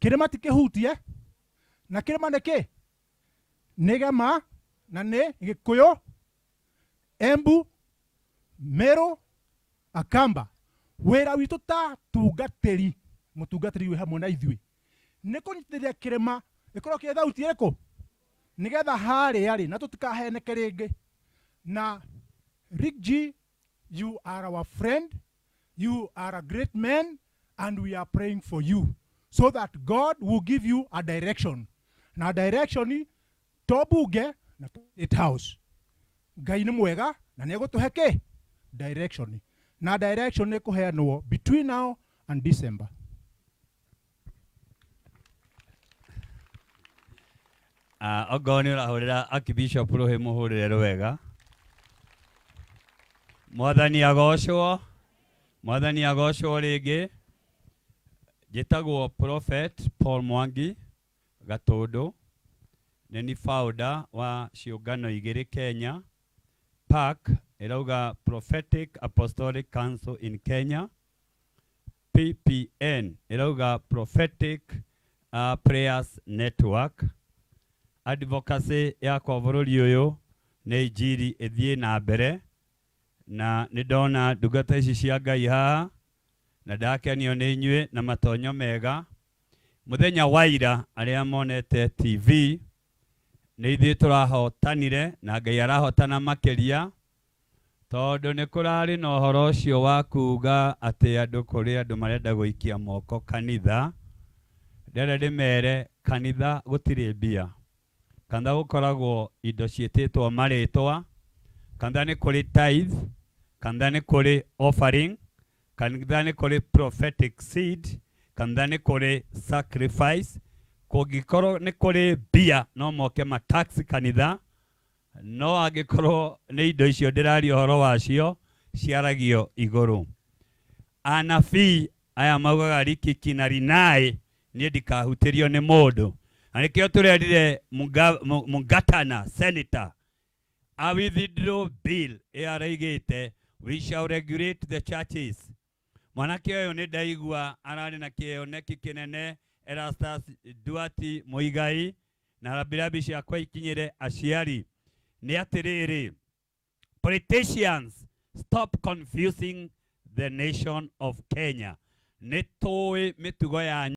kirima tikihutie na kirima niki nigema na ni Gikuyu, Embu, Meru, Akamba. Wira witu ta tungatiri mutungatiri wi hamwe na ithui ni kunyitithia kirima ikorwo ki thauti iriku nigetha hari ari na tutikaheneke ringi. Na Rick G, you are our friend, you are a great man, and we are praying for you so that God will give you a direction. Na direction ni to bunge na State House. Ngai ni mwega na ni egutuhe direction. Na direction ni kuheanwo between now and December. Ogoni urahurira Archbishop Ruhe muhurire wega. Mwathani agocwo ringi. Njitagwo Prophet Paul Mwangi Gatundu. Ni founder wa ciungano igiri Kenya. PAC irauga Prophetic Apostolic Council in Kenya. PPN irauga Prophetic Prayers Network. Advocacy ya kwa bururi uyu ni injiri ithie na mbere na ni ndona ndungata ici cia Ngai haha na ndakenio ni inyue na matonyo mega. Muthenya waira aria monete TV ni ithie turahotanire na Ngai arahotana makiria tondu ni kurari na uhoro ucio wa kuga ati andu kuri andu marenda guikia moko kanitha. Ndere ndimere kanitha gutiri mbia. Kanda gukoragwo indo cietitwo maritwa. Kanda ni kuri tithe, kanda ni kuri offering, kanda ni kuri prophetic seed, kanda ni kuri sacrifice. Kugikoro ni kuri bia no moke ma tax kanitha. No agikoro ni indo icio ndirari uhoro wacio ciaragio iguru. Anabii aya maugaga rikiki na rinae ni ndikahutirio ni mundu. Anikio turerire Mungatana senator a withdraw bill araigite we shall regulate the churches. Mwanake uyu ni ndaigua arari na kioneki kinene Erastus Duati Muigai na rabirabi ciakwa ikinyire aciari ni atiriri. Politicians, stop confusing the nation of Kenya. Nitoi mitugo ya